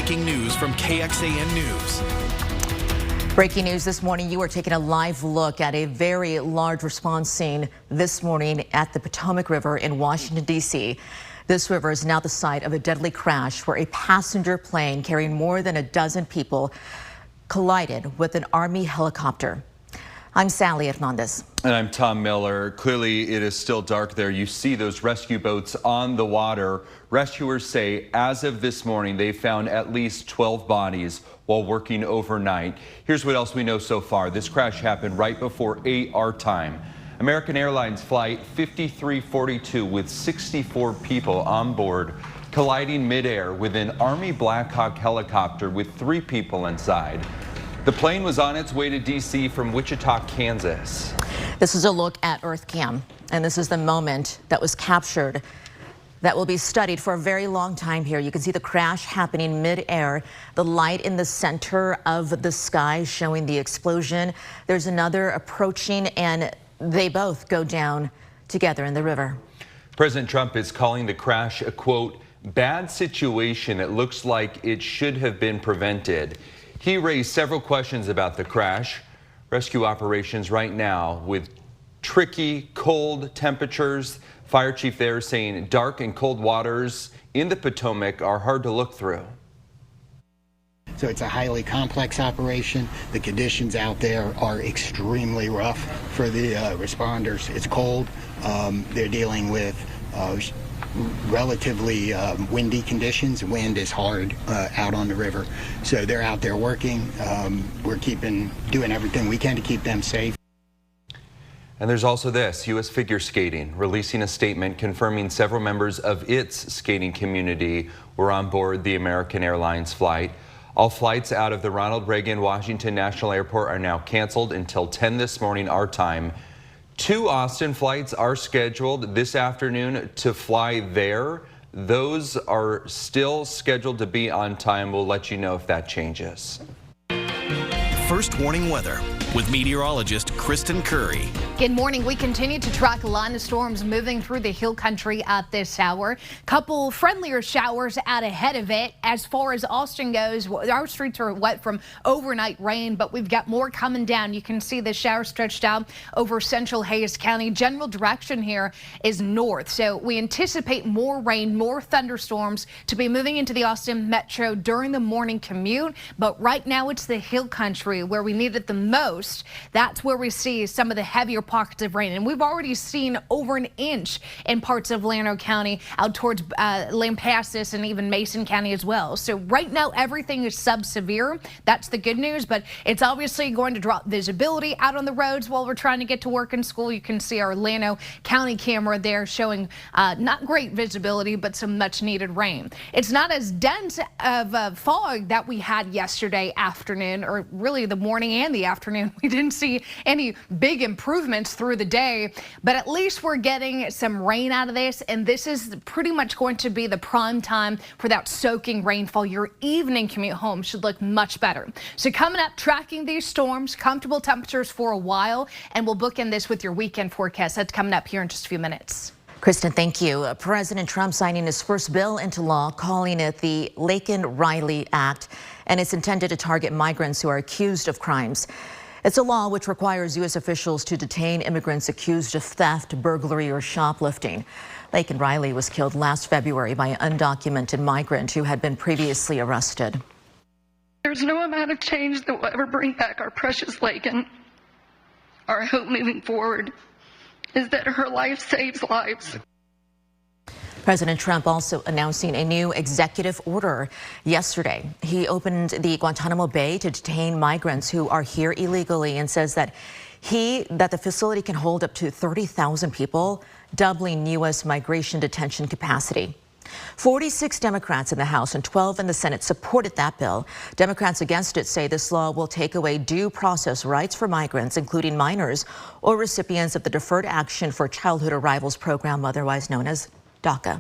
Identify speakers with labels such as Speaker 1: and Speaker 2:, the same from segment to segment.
Speaker 1: breaking news from KXAN News.
Speaker 2: Breaking news this morning, you are taking a live look at a very large response scene this morning at the Potomac River in Washington, D.C. This river is now the site of a deadly crash where a passenger plane carrying more than a dozen people collided with an Army helicopter. I'm Sally Hernandez.
Speaker 3: And I'm Tom Miller. Clearly, it is still dark there. You see those rescue boats on the water. Rescuers say as of this morning, they found at least 12 bodies while working overnight. Here's what else we know so far. This crash happened right before 8 our time. American Airlines flight 5342 with 64 people on board colliding midair with an Army Black Hawk helicopter with 3 people inside. The plane was on its way to D.C. from Wichita, Kansas.
Speaker 2: This is a look at EarthCam, and this is the moment that was captured that will be studied for a very long time here. You can see the crash happening mid-air, the light in the center of the sky showing the explosion. There's another approaching, and they both go down together in the river.
Speaker 3: President Trump is calling the crash a, quote, bad situation. It looks like it should have been prevented. He raised several questions about the crash. Rescue operations right now with tricky, cold temperatures. Fire chief there saying dark and cold waters in the Potomac are hard to look through.
Speaker 4: So it's a highly complex operation. The conditions out there are extremely rough for the responders. It's cold. They're dealing with relatively windy conditions. Wind is hard out on the river. So they're out there working. We're doing everything we can to keep them safe.
Speaker 3: And there's also this, U.S. Figure Skating releasing a statement confirming several members of its skating community were on board the American Airlines flight. All flights out of the Ronald Reagan Washington National Airport are now canceled until 10 this morning our time. 2 Austin flights are scheduled this afternoon to fly there. Those are still scheduled to be on time. We'll let you know if that changes.
Speaker 1: First warning weather with meteorologist Kristen Curry.
Speaker 5: Good morning. We continue to track a line of storms moving through the hill country at this hour. Couple friendlier showers out ahead of it. As far as Austin goes, our streets are wet from overnight rain, but we've got more coming down. You can see the shower stretched out over central Hayes County. General direction here is north, so we anticipate more rain, more thunderstorms to be moving into the Austin metro during the morning commute. But right now it's the hill country where we need it the most. That's where we see some of the heavier pockets of rain, and we've already seen over an inch in parts of Llano County out towards Lampasas and even Mason County as well. So right now everything is sub-severe. That's the good news, but it's obviously going to drop visibility out on the roads while we're trying to get to work and school. You can see our Llano County camera there showing not great visibility, but some much needed rain. It's not as dense of a fog that we had yesterday afternoon, or really the morning and the afternoon. We didn't see any big improvements through the day, but at least we're getting some rain out of this, and this is pretty much going to be the prime time for that soaking rainfall. Your evening commute home should look much better. So coming up, tracking these storms, comfortable temperatures for a while, and we'll bookend this with your weekend forecast. That's coming up here in just a few minutes.
Speaker 2: Kristen, thank you. President Trump signing his first bill into law, calling it the Laken-Riley Act, and it's intended to target migrants who are accused of crimes. It's a law which requires U.S. officials to detain immigrants accused of theft, burglary, or shoplifting. Laken-Riley was killed last February by an undocumented migrant who had been previously arrested.
Speaker 6: There's no amount of change that will ever bring back our precious Laken. Our hope moving forward is that her life saves lives.
Speaker 2: President Trump also announcing a new executive order yesterday. He opened the Guantanamo Bay to detain migrants who are here illegally and says that the facility can hold up to 30,000 people, doubling U.S. migration detention capacity. 46 Democrats in the House and 12 in the Senate supported that bill. Democrats against it say this law will take away due process rights for migrants, including minors or recipients of the Deferred Action for Childhood Arrivals program, otherwise known as DACA.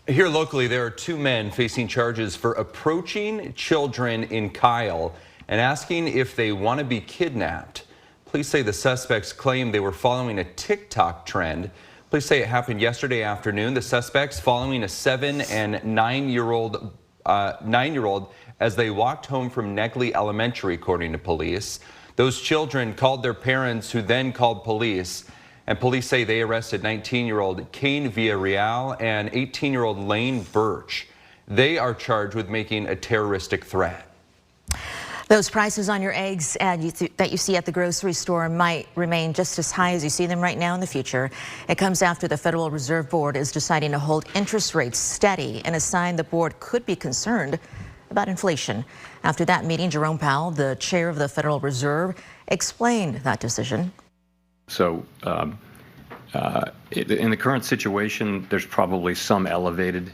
Speaker 3: Here locally, there are 2 men facing charges for approaching children in Kyle and asking if they want to be kidnapped. Police say the suspects claim they were following a TikTok trend. Police say it happened yesterday afternoon. The suspects, following a 7- and 9-year-old 9-year-old as they walked home from Negley Elementary, according to police. Those children called their parents, who then called police. And police say they arrested 19-year-old Kane Villarreal and 18-year-old Lane Birch. They are charged with making a terroristic threat.
Speaker 2: Those prices on your eggs that you see at the grocery store might remain just as high as you see them right now in the future. It comes after the Federal Reserve Board is deciding to hold interest rates steady, and a sign the board could be concerned about inflation. After that meeting, Jerome Powell, the chair of the Federal Reserve, explained that decision.
Speaker 7: So in the current situation, there's probably some elevated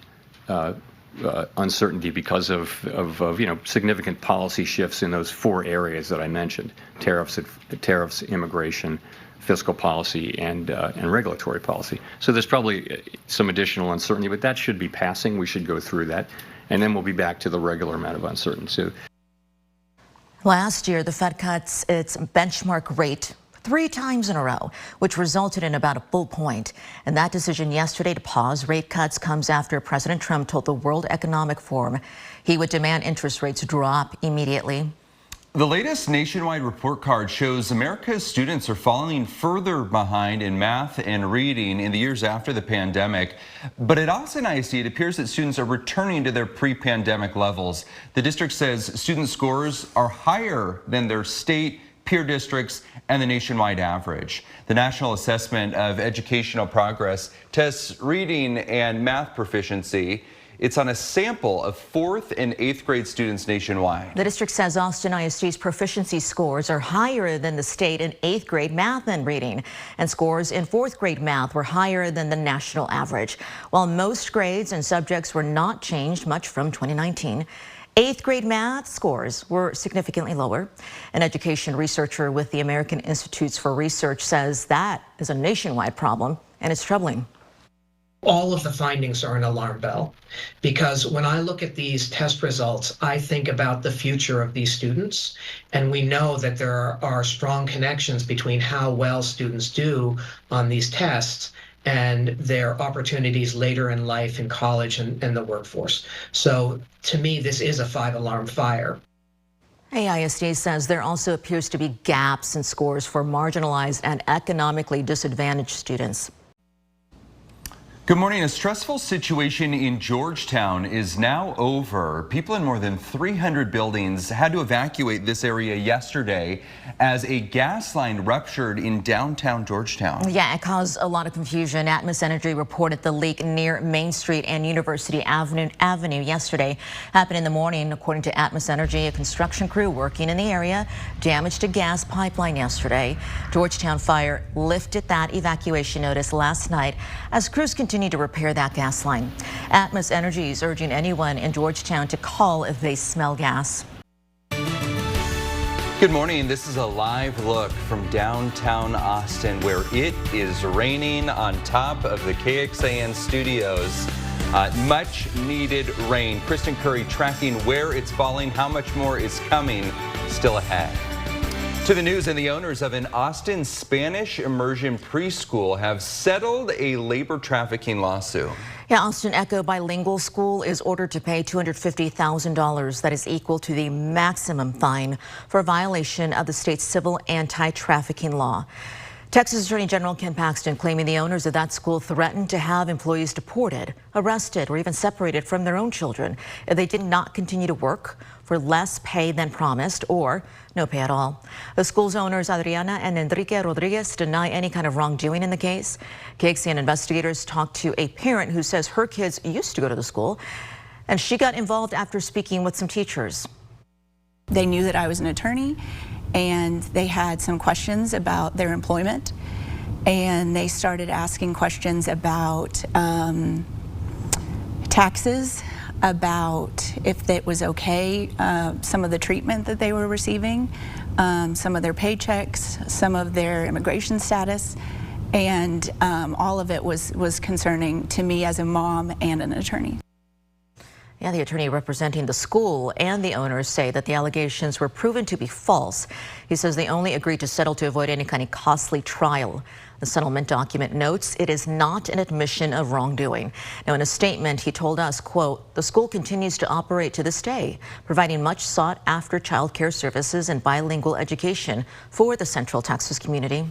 Speaker 7: uncertainty because of significant policy shifts in those 4 areas that I mentioned: tariffs, immigration, fiscal policy, and regulatory policy. So there's probably some additional uncertainty, but that should be passing. We should go through that, and then we'll be back to the regular amount of uncertainty. So,
Speaker 2: last year, the Fed cuts its benchmark rate 3 times in a row, which resulted in about a full point. And that decision yesterday to pause rate cuts comes after President Trump told the World Economic Forum he would demand interest rates drop immediately.
Speaker 3: The latest nationwide report card shows America's students are falling further behind in math and reading in the years after the pandemic. But at Austin ISD, it appears that students are returning to their pre-pandemic levels. The district says student scores are higher than their state, peer districts, and the nationwide average. The National Assessment of Educational Progress tests reading and math proficiency. It's on a sample of 4th and 8th grade students nationwide.
Speaker 2: The district says Austin ISD's proficiency scores are higher than the state in 8th grade math and reading, and scores in 4th grade math were higher than the national average. While most grades and subjects were not changed much from 2019, 8th grade math scores were significantly lower. An education researcher with the American Institutes for Research says that is a nationwide problem, and it's troubling.
Speaker 8: All of the findings are an alarm bell, because when I look at these test results, I think about the future of these students, and we know that there are strong connections between how well students do on these tests and their opportunities later in life in college and the workforce. So to me, this is a 5-alarm fire.
Speaker 2: AISD says there also appears to be gaps in scores for marginalized and economically disadvantaged students.
Speaker 3: Good morning. A stressful situation in Georgetown is now over. People in more than 300 buildings had to evacuate this area yesterday as a gas line ruptured in downtown Georgetown.
Speaker 2: Yeah, it caused a lot of confusion. Atmos Energy reported the leak near Main Street and University Avenue yesterday. Happened in the morning. According to Atmos Energy, a construction crew working in the area damaged a gas pipeline yesterday. Georgetown Fire lifted that evacuation notice last night as crews continue to repair that gas line. Atmos Energy is urging anyone in Georgetown to call if they smell gas.
Speaker 3: Good morning. This is a live look from downtown Austin, where it is raining on top of the KXAN studios. Much needed rain. Kristen Curry tracking where it's falling, how much more is coming still ahead. To the news, and the owners of an Austin Spanish immersion preschool have settled a labor trafficking lawsuit.
Speaker 2: Yeah, Austin Echo Bilingual School is ordered to pay $250,000. That is equal to the maximum fine for violation of the state's civil anti-trafficking law. Texas Attorney General Ken Paxton claiming the owners of that school threatened to have employees deported, arrested, or even separated from their own children if they did not continue to work for less pay than promised or no pay at all. The school's owners, Adriana and Enrique Rodriguez, deny any kind of wrongdoing in the case. KXAN investigators talked to a parent who says her kids used to go to the school, and she got involved after speaking with some teachers.
Speaker 9: They knew that I was an attorney, and they had some questions about their employment, and they started asking questions about taxes, about if it was okay, some of the treatment that they were receiving, some of their paychecks, some of their immigration status, and all of it was concerning to me as a mom and an attorney.
Speaker 2: Yeah, the attorney representing the school and the owners say that the allegations were proven to be false. He says they only agreed to settle to avoid any kind of costly trial. The settlement document notes it is not an admission of wrongdoing. Now, in a statement, he told us, quote, the school continues to operate to this day, providing much sought after child care services and bilingual education for the Central Texas community.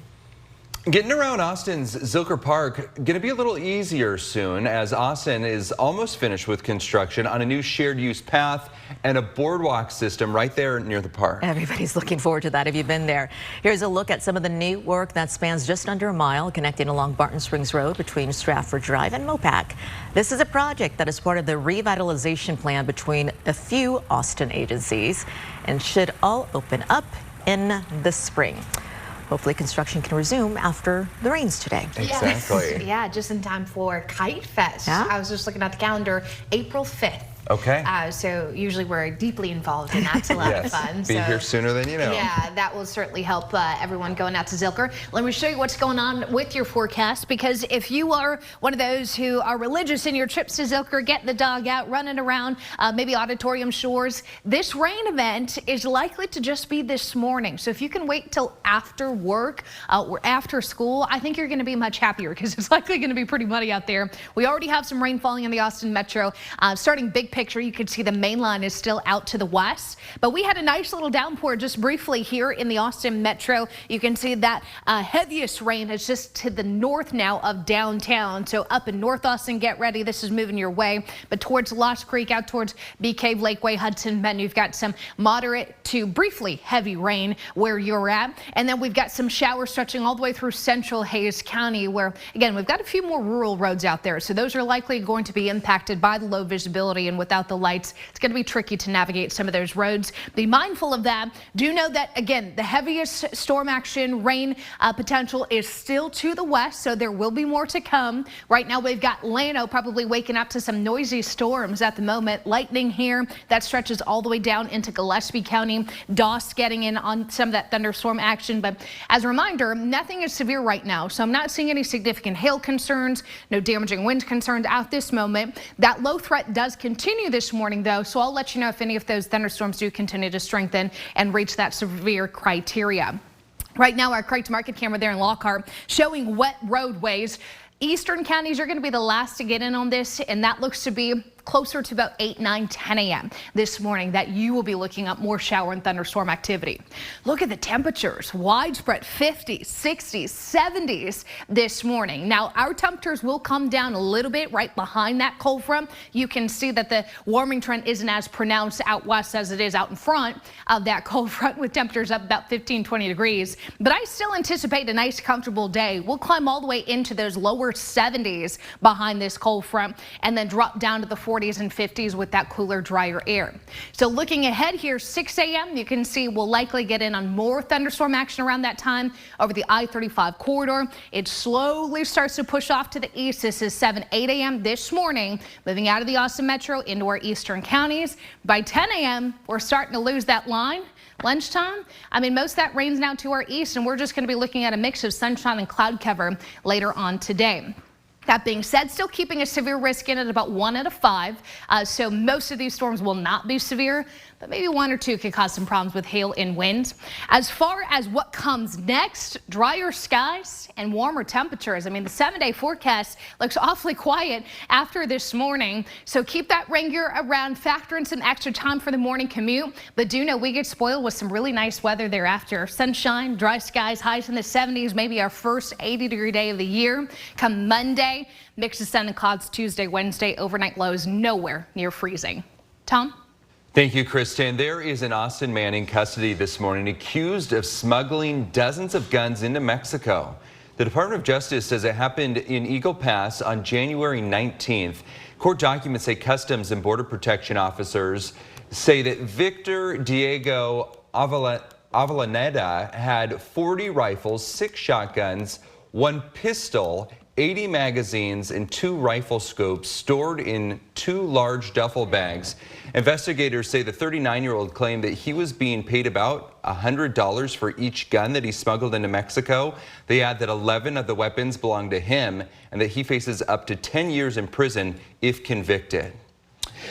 Speaker 3: Getting around Austin's Zilker Park going to be a little easier soon, as Austin is almost finished with construction on a new shared use path and a boardwalk system right there near the park.
Speaker 2: Everybody's looking forward to that. Have you been there? Here's a look at some of the new work that spans just under a mile, connecting along Barton Springs Road between Stratford Drive and Mopac. This is a project that is part of the revitalization plan between a few Austin agencies and should all open up in the spring. Hopefully construction can resume after the rains today.
Speaker 3: Exactly.
Speaker 5: Yes. Yeah, just in time for Kite Fest.
Speaker 2: Yeah.
Speaker 5: I was just looking at the calendar, April 5th.
Speaker 3: Okay.
Speaker 5: So usually we're deeply involved, and that's a lot
Speaker 3: Yes.
Speaker 5: of fun.
Speaker 3: Be here sooner than you know.
Speaker 5: Yeah, that will certainly help everyone going out to Zilker. Let me show you what's going on with your forecast, because if you are one of those who are religious in your trips to Zilker, getting the dog out, running around, maybe Auditorium Shores, this rain event is likely to just be this morning. So if you can wait till after work or after school, I think you're going to be much happier, because it's likely going to be pretty muddy out there. We already have some rain falling in the Austin Metro. Starting big picture, you can see the main line is still out to the west, but we had a nice little downpour just briefly here in the Austin Metro. You can see that heaviest rain is just to the north now of downtown. So up in North Austin, get ready. This is moving your way, but towards Lost Creek, out towards Bee Cave, Lakeway, Hudson Bend, you've got some moderate to briefly heavy rain where you're at. And then we've got some showers stretching all the way through central Hayes County, where again, we've got a few more rural roads out there. So those are likely going to be impacted by the low visibility, and without the lights, it's going to be tricky to navigate some of those roads. Be mindful of that. Do know that, again, the heaviest storm action rain potential is still to the west, so there will be more to come. Right now, we've got Llano probably waking up to some noisy storms at the moment. Lightning here that stretches all the way down into Gillespie County. Doss getting in on some of that thunderstorm action, but as a reminder, nothing is severe right now, so I'm not seeing any significant hail concerns, no damaging wind concerns at this moment. That low threat does continue this morning, though, so I'll let you know if any of those thunderstorms do continue to strengthen and reach that severe criteria. Right now, our Craig's Market camera there in Lockhart showing wet roadways. Eastern counties are going to be the last to get in on this, and that looks to be closer to about 8, 9, 10 a.m. this morning that you will be looking up more shower and thunderstorm activity. Look at the temperatures, widespread 50s, 60s, 70s this morning. Now, our temperatures will come down a little bit right behind that cold front. You can see that the warming trend isn't as pronounced out west as it is out in front of that cold front, with temperatures up about 15, 20 degrees. But I still anticipate a nice, comfortable day. We'll climb all the way into those lower 70s behind this cold front, and then drop down to the 40s and 50s with that cooler, drier air. So looking ahead here, 6 a.m., you can see we'll likely get in on more thunderstorm action around that time over the I-35 corridor. It slowly starts to push off to the east. This is 7, 8 a.m. this morning, moving out of the Austin Metro into our eastern counties. By 10 a.m., we're starting to lose that line. Lunchtime, I mean, most of that rain's now to our east, and we're just going to be looking at a mix of sunshine and cloud cover later on today. That being said, still keeping a severe risk in at about 1 out of 5. So most of these storms will not be severe, but maybe 1 or 2 could cause some problems with hail and wind. As far as what comes next, drier skies and warmer temperatures. I mean, the 7-day forecast looks awfully quiet after this morning. So keep that rain gear around, factor in some extra time for the morning commute. But do know we get spoiled with some really nice weather thereafter. Sunshine, dry skies, highs in the 70s, maybe our first 80-degree day of the year. Come Monday, mix of sun and clouds Tuesday, Wednesday, overnight lows nowhere near freezing. Tom?
Speaker 3: Thank you, Kristen. There is an Austin man in custody this morning accused of smuggling dozens of guns into Mexico. The Department of Justice says it happened in Eagle Pass on January 19th. Court documents say Customs and Border Protection officers say that Victor Diego Avellaneda had 40 rifles, 6 shotguns, 1 pistol, 80 magazines, and 2 rifle scopes stored in 2 large duffel bags. Investigators say the 39-year-old claimed that he was being paid about $100 for each gun that he smuggled into Mexico. They add that 11 of the weapons belong to him and that he faces up to 10 years in prison if convicted.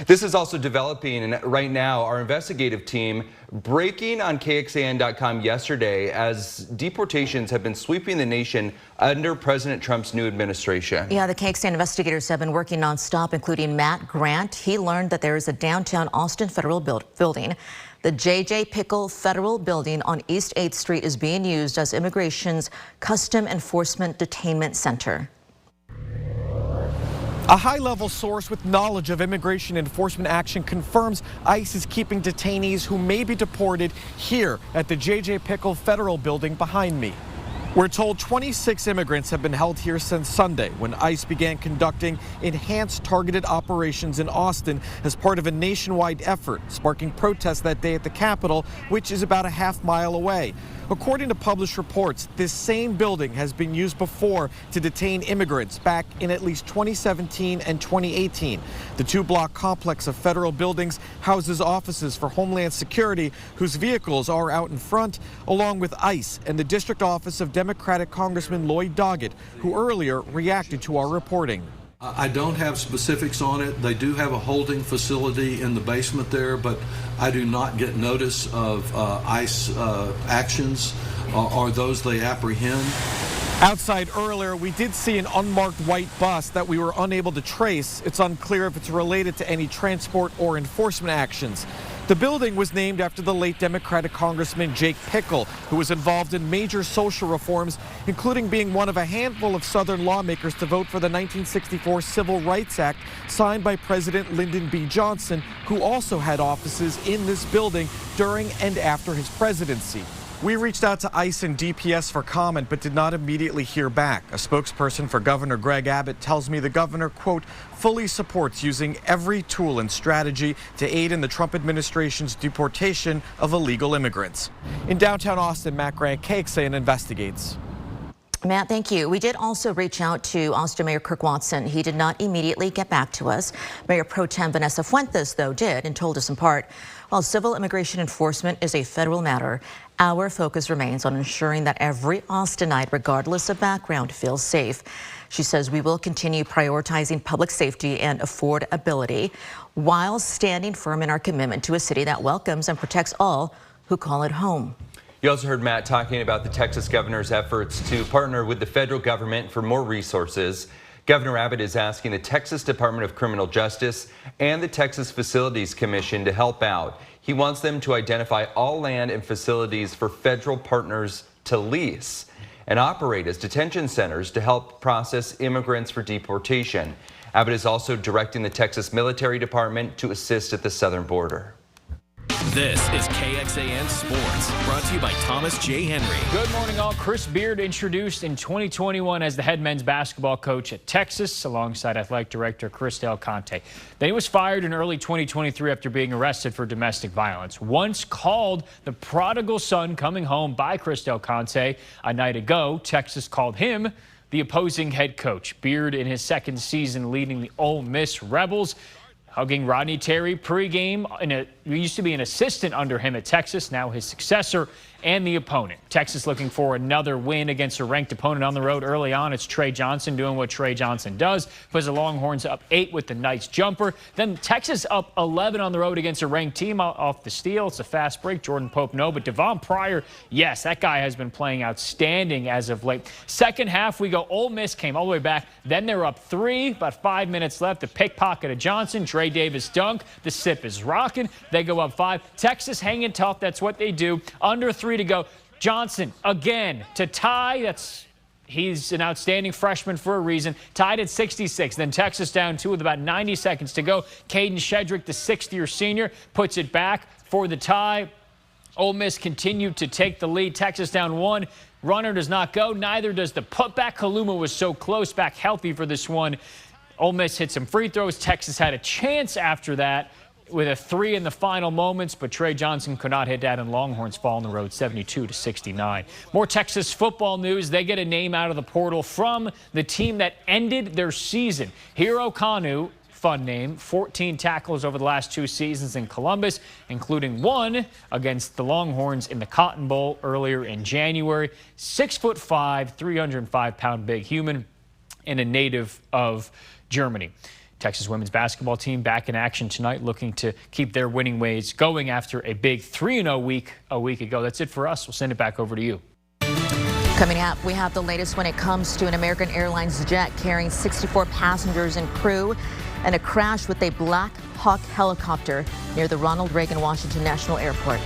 Speaker 3: This is also developing, and right now our investigative team breaking on KXAN.com yesterday as deportations have been sweeping the nation under President Trump's new administration.
Speaker 2: Yeah, the KXAN investigators have been working nonstop, including Matt Grant. He learned that there is a downtown Austin federal building. The J.J. Pickle Federal Building on East 8th Street is being used as immigration's Custom Enforcement Detainment Center.
Speaker 10: A high-level source with knowledge of immigration enforcement action confirms ICE is keeping detainees who may be deported here at the J.J. Pickle Federal Building behind me. We're told 26 immigrants have been held here since Sunday when ICE began conducting enhanced targeted operations in Austin as part of a nationwide effort, sparking protests that day at the Capitol, which is about a half-mile away. According to published reports, this same building has been used before to detain immigrants back in at least 2017 and 2018. The two-block complex of federal buildings houses offices for Homeland Security, whose vehicles are out in front, along with ICE and the District Office of Democratic Congressman Lloyd Doggett, who earlier reacted to our reporting.
Speaker 11: I don't have specifics on it. They do have a holding facility in the basement there, but I do not get notice of ICE actions or those they apprehend.
Speaker 10: Outside earlier, we did see an unmarked white bus that we were unable to trace. It's unclear if it's related to any transport or enforcement actions. The building was named after the late Democratic Congressman Jake Pickle, who was involved in major social reforms, including being one of a handful of Southern lawmakers to vote for the 1964 Civil Rights Act signed by President Lyndon B. Johnson, who also had offices in this building during and after his presidency. We reached out to ICE and DPS for comment, but did not immediately hear back. A spokesperson for Governor Greg Abbott tells me the governor, quote, fully supports using every tool and strategy to aid in the Trump administration's deportation of illegal immigrants. In downtown Austin, Matt Grant, KXAN investigates.
Speaker 2: Matt, thank you. We did also reach out to Austin Mayor Kirk Watson. He did not immediately get back to us. Mayor Pro Tem Vanessa Fuentes, though, did and told us in part, while civil immigration enforcement is a federal matter, our focus remains on ensuring that every Austinite, regardless of background, feels safe. She says we will continue prioritizing public safety and affordability while standing firm in our commitment to a city that welcomes and protects all who call it home.
Speaker 3: You also heard Matt talking about the Texas governor's efforts to partner with the federal government for more resources. Governor Abbott is asking the Texas Department of Criminal Justice and the Texas Facilities Commission to help out. He wants them to identify all land and facilities for federal partners to lease and operate as detention centers to help process immigrants for deportation. Abbott is also directing the Texas Military Department to assist at the southern border.
Speaker 1: This is KXAN Sports, brought to you by Thomas J. Henry.
Speaker 12: Good morning, all. Chris Beard introduced in 2021 as the head men's basketball coach at Texas, alongside athletic director Cristel Conte. Then he was fired in early 2023 after being arrested for domestic violence. Once called the prodigal son coming home by Cristel Conte a night ago, Texas called him the opposing head coach. Beard, in his second season leading the Ole Miss Rebels, hugging Rodney Terry pregame. He used to be an assistant under him at Texas, now his successor and the opponent. Texas looking for another win against a ranked opponent on the road early on. It's Trey Johnson doing what Trey Johnson does. Puts the Longhorns up 8 with the nice jumper. Then Texas up 11 on the road against a ranked team off the steal. It's a fast break. Jordan Pope, no. But Devon Pryor, yes, that guy has been playing outstanding as of late. Second half, we go. Ole Miss came all the way back. Then they're up 3, about 5 minutes left. The pickpocket of Johnson. Dre Davis dunk. The sip is rocking. They go up 5. Texas hanging tough. That's what they do. Under 3 to go. Johnson again to tie. He's an outstanding freshman for a reason. Tied at 66. Then Texas down 2 with about 90 seconds to go. Caden Shedrick, the sixth-year senior, puts it back for the tie. Ole Miss continued to take the lead. Texas down 1. Runner does not go. Neither does the putback. Kaluma was so close, back healthy for this one. Ole Miss hit some free throws. Texas had a chance after that with a 3 in the final moments, but Trey Johnson could not hit that, and Longhorns fall on the road 72-69. More Texas football news. They get a name out of the portal from the team that ended their season. Hero Kanu, fun name, 14 tackles over the last 2 seasons in Columbus, including 1 against the Longhorns in the Cotton Bowl earlier in January. 6'5", 305-pound big human, and a native of Germany. Texas women's basketball team back in action tonight, looking to keep their winning ways going after a big 3-0 week a week ago. That's it for us. We'll send it back over to you.
Speaker 2: Coming up, we have the latest when it comes to an American Airlines jet carrying 64 passengers and crew and a crash with a Black Hawk helicopter near the Ronald Reagan Washington National Airport.